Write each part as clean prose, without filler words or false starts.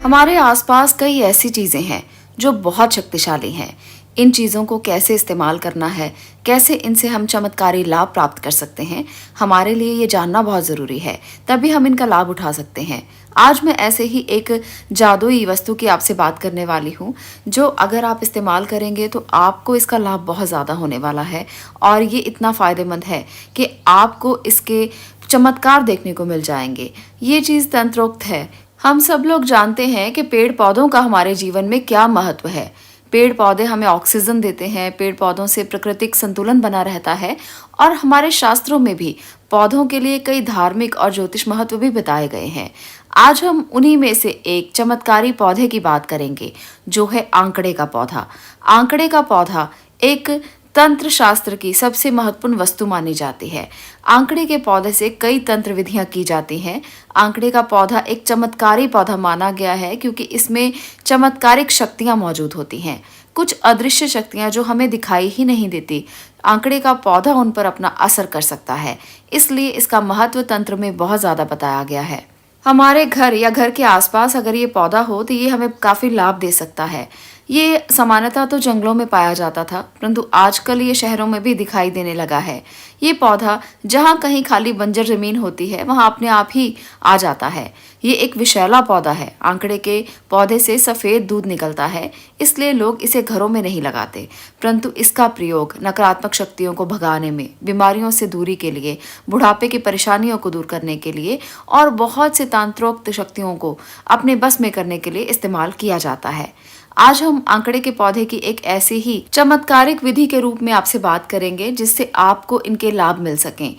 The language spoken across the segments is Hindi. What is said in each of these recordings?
हमारे आसपास कई ऐसी चीजें हैं जो बहुत शक्तिशाली हैं। इन चीजों को कैसे इस्तेमाल करना है, कैसे इनसे हम चमत्कारी लाभ प्राप्त कर सकते हैं, हमारे लिए ये जानना बहुत जरूरी है। तभी हम इनका लाभ उठा सकते हैं। आज मैं ऐसे ही एक जादुई वस्तु की आपसे बात करने वाली हूँ, जो अगर आप इस्तेमाल करेंगे तो आपको इसका लाभ बहुत ज़्यादा होने वाला है। और ये इतना फ़ायदेमंद है कि आपको इसके चमत्कार देखने को मिल जाएंगे। ये चीज़ तंत्रोक्त है। हम सब लोग जानते हैं कि पेड़ पौधों का हमारे जीवन में क्या महत्व है। पेड़ पौधे हमें ऑक्सीजन देते हैं, पेड़ पौधों से प्राकृतिक संतुलन बना रहता है। और हमारे शास्त्रों में भी पौधों के लिए कई धार्मिक और ज्योतिष महत्व भी बताए गए हैं। आज हम उन्हीं में से एक चमत्कारी पौधे की बात करेंगे, जो है आंकड़े का पौधा। आंकड़े का पौधा एक तंत्र शास्त्र की सबसे महत्वपूर्ण वस्तु मानी जाती है। आंकड़े के पौधे से कई तंत्र विधियां की जाती हैं। आंकड़े का पौधा एक चमत्कारी पौधा माना गया है, क्योंकि इसमें चमत्कारिक शक्तियां मौजूद होती हैं। कुछ अदृश्य शक्तियां जो हमें दिखाई ही नहीं देती, आंकड़े का पौधा उन पर अपना असर कर सकता है। इसलिए इसका महत्व तंत्र में बहुत ज्यादा बताया गया है। हमारे घर या घर के आसपास अगर ये पौधा हो तो ये हमें काफी लाभ दे सकता है। ये सामान्यतः तो जंगलों में पाया जाता था, परंतु आजकल ये शहरों में भी दिखाई देने लगा है। ये पौधा जहाँ कहीं खाली बंजर जमीन होती है, वहाँ अपने आप ही आ जाता है। ये एक विषैला पौधा है। आंकड़े के पौधे से सफेद दूध निकलता है, इसलिए लोग इसे घरों में नहीं लगाते, परंतु इसका प्रयोग नकारात्मक शक्तियों को भगाने में, बीमारियों से दूरी के लिए, बुढ़ापे की परेशानियों को दूर करने के लिए और बहुत से तंत्रोक्त शक्तियों को अपने बस में करने के लिए इस्तेमाल किया जाता है। आज हम आंकड़े के पौधे की एक ऐसी ही चमत्कारिक विधि के रूप में आपसे बात करेंगे, जिससे आपको इनके लाभ मिल सकें।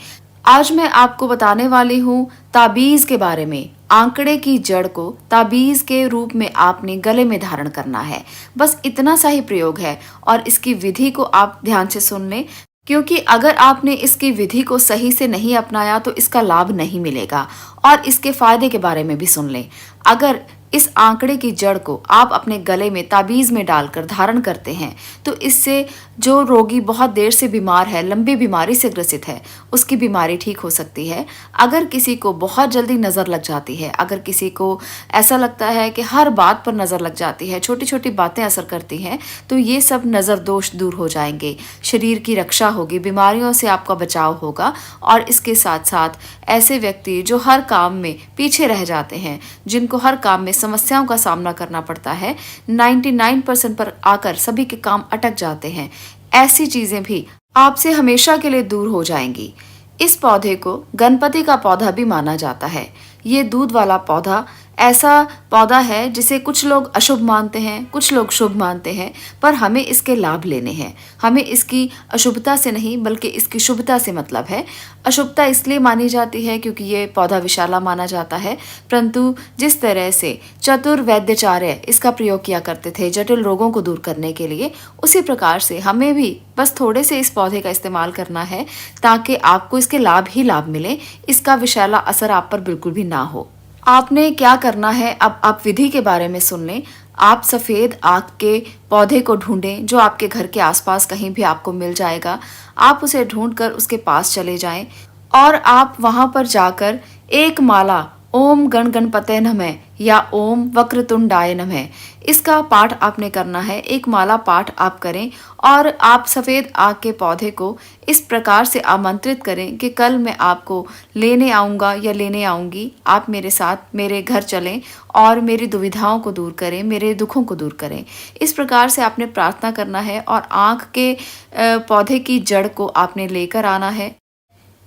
आज मैं आपको बताने वाली हूँ ताबीज के बारे में। आंकड़े की जड़ को ताबीज के रूप में आपने गले में धारण करना है। बस इतना सा ही प्रयोग है और इसकी विधि को आप ध्यान से सुन लें, क्योंकि अगर आपने इसकी विधि को सही से नहीं अपनाया तो इसका लाभ नहीं मिलेगा। और इसके फायदे के बारे में भी सुन लें। अगर इस आंकड़े की जड़ को आप अपने गले में ताबीज में डालकर धारण करते हैं तो इससे जो रोगी बहुत देर से बीमार है, लंबी बीमारी से ग्रसित है, उसकी बीमारी ठीक हो सकती है। अगर किसी को बहुत जल्दी नज़र लग जाती है, अगर किसी को ऐसा लगता है कि हर बात पर नज़र लग जाती है, छोटी छोटी बातें असर करती हैं, तो ये सब नज़र दोष दूर हो जाएंगे। शरीर की रक्षा होगी, बीमारियों से आपका बचाव होगा। और इसके साथ साथ ऐसे व्यक्ति जो हर काम में पीछे रह जाते हैं, जिनको हर काम में समस्याओं का सामना करना पड़ता है, 99% पर आकर सभी के काम अटक जाते हैं, ऐसी चीजें भी आपसे हमेशा के लिए दूर हो जाएंगी। इस पौधे को गणपति का पौधा भी माना जाता है। ये दूध वाला पौधा ऐसा पौधा है जिसे कुछ लोग अशुभ मानते हैं, कुछ लोग शुभ मानते हैं, पर हमें इसके लाभ लेने हैं। हमें इसकी अशुभता से नहीं बल्कि इसकी शुभता से मतलब है। अशुभता इसलिए मानी जाती है क्योंकि ये पौधा विषाला माना जाता है, परंतु जिस तरह से चतुर वैद्याचार्य इसका प्रयोग किया करते थे जटिल रोगों को दूर करने के लिए, उसी प्रकार से हमें भी बस थोड़े से इस पौधे का इस्तेमाल करना है ताकि आपको इसके लाभ ही लाभ मिले, इसका विषैला असर आप पर बिल्कुल भी ना हो। आपने क्या करना है, अब आप विधि के बारे में सुन लें। आप सफ़ेद आक के पौधे को ढूंढें, जो आपके घर के आसपास कहीं भी आपको मिल जाएगा। आप उसे ढूंढकर उसके पास चले जाएं और आप वहां पर जाकर एक माला ओम गण गणपते नमः या ओम वक्रतुंडाय नमः, इसका पाठ आपने करना है। एक माला पाठ आप करें और आप सफ़ेद आग के पौधे को इस प्रकार से आमंत्रित करें कि कल मैं आपको लेने आऊँगा या लेने आऊँगी। आप मेरे साथ मेरे घर चलें और मेरी दुविधाओं को दूर करें, मेरे दुखों को दूर करें। इस प्रकार से आपने प्रार्थना करना है और आँख के पौधे की जड़ को आपने लेकर आना है।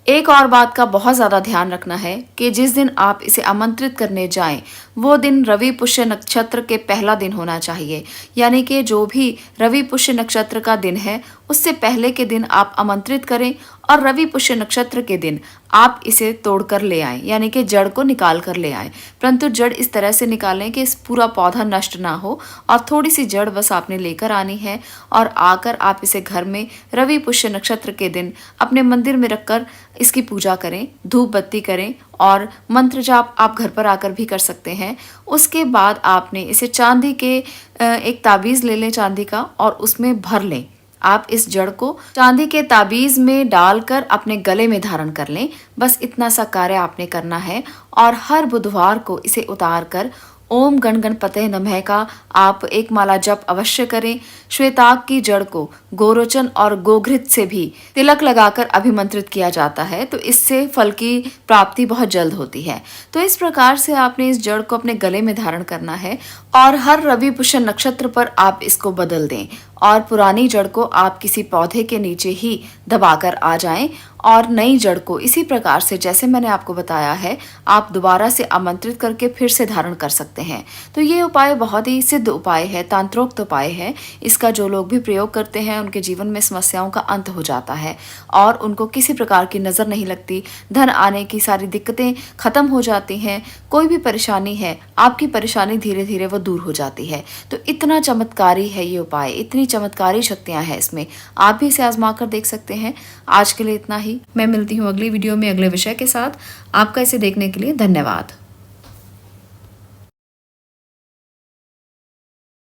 एक और बात का बहुत ज़्यादा ध्यान रखना है कि जिस दिन आप इसे आमंत्रित करने जाएं, वो दिन रवि पुष्य नक्षत्र के पहला दिन होना चाहिए। यानी कि जो भी रवि पुष्य नक्षत्र का दिन है, उससे पहले के दिन आप आमंत्रित करें और रवि पुष्य नक्षत्र के दिन आप इसे तोड़कर ले आएं, यानी कि जड़ को निकाल कर ले आएं। परंतु जड़ इस तरह से निकालें कि इस पूरा पौधा नष्ट ना हो, और थोड़ी सी जड़ बस आपने लेकर आनी है और आकर आप इसे घर में रवि पुष्य नक्षत्र के दिन अपने मंदिर में रखकर इसकी पूजा करें, धूप बत्ती करें और मंत्र जाप आप घर पर आकर भी कर सकते हैं। उसके बाद आपने इसे चांदी के एक ताबीज़ ले लें चांदी का, और उसमें भर लें। आप इस जड़ को चांदी के ताबीज में डालकर अपने गले में धारण कर लें। बस इतना सा कार्य आपने करना है और हर बुधवार को इसे उतार कर ओम गण गणपतये नमः का आप एक माला जप अवश्य करें। श्वेताग की जड़ को गोरोचन और गोघृत से भी तिलक लगाकर अभिमंत्रित किया जाता है, तो इससे फल की प्राप्ति बहुत जल्द होती है। तो इस प्रकार से आपने इस जड़ को अपने गले में धारण करना है और हर रवि पुष्य नक्षत्र पर आप इसको बदल दें और पुरानी जड़ को आप किसी पौधे के नीचे ही दबाकर आ जाएं और नई जड़ को इसी प्रकार से जैसे मैंने आपको बताया है आप दोबारा से आमंत्रित करके फिर से धारण कर सकते हैं। तो ये उपाय बहुत ही सिद्ध उपाय है, तांत्रोक्त उपाय है। इसका जो लोग भी प्रयोग करते हैं उनके जीवन में समस्याओं का अंत हो जाता है और उनको किसी प्रकार की नज़र नहीं लगती, धन आने की सारी दिक्कतें खत्म हो जाती हैं। कोई भी परेशानी है, आपकी परेशानी धीरे धीरे वो दूर हो जाती है। तो इतना चमत्कारी है ये उपाय, इतनी चमत्कारी शक्तियां हैं इसमें। आप भी इसे आजमा कर देख सकते हैं। आज के लिए इतना ही। मैं मिलती हूँ अगली वीडियो में अगले विषय के साथ। आपका इसे देखने के लिए धन्यवाद।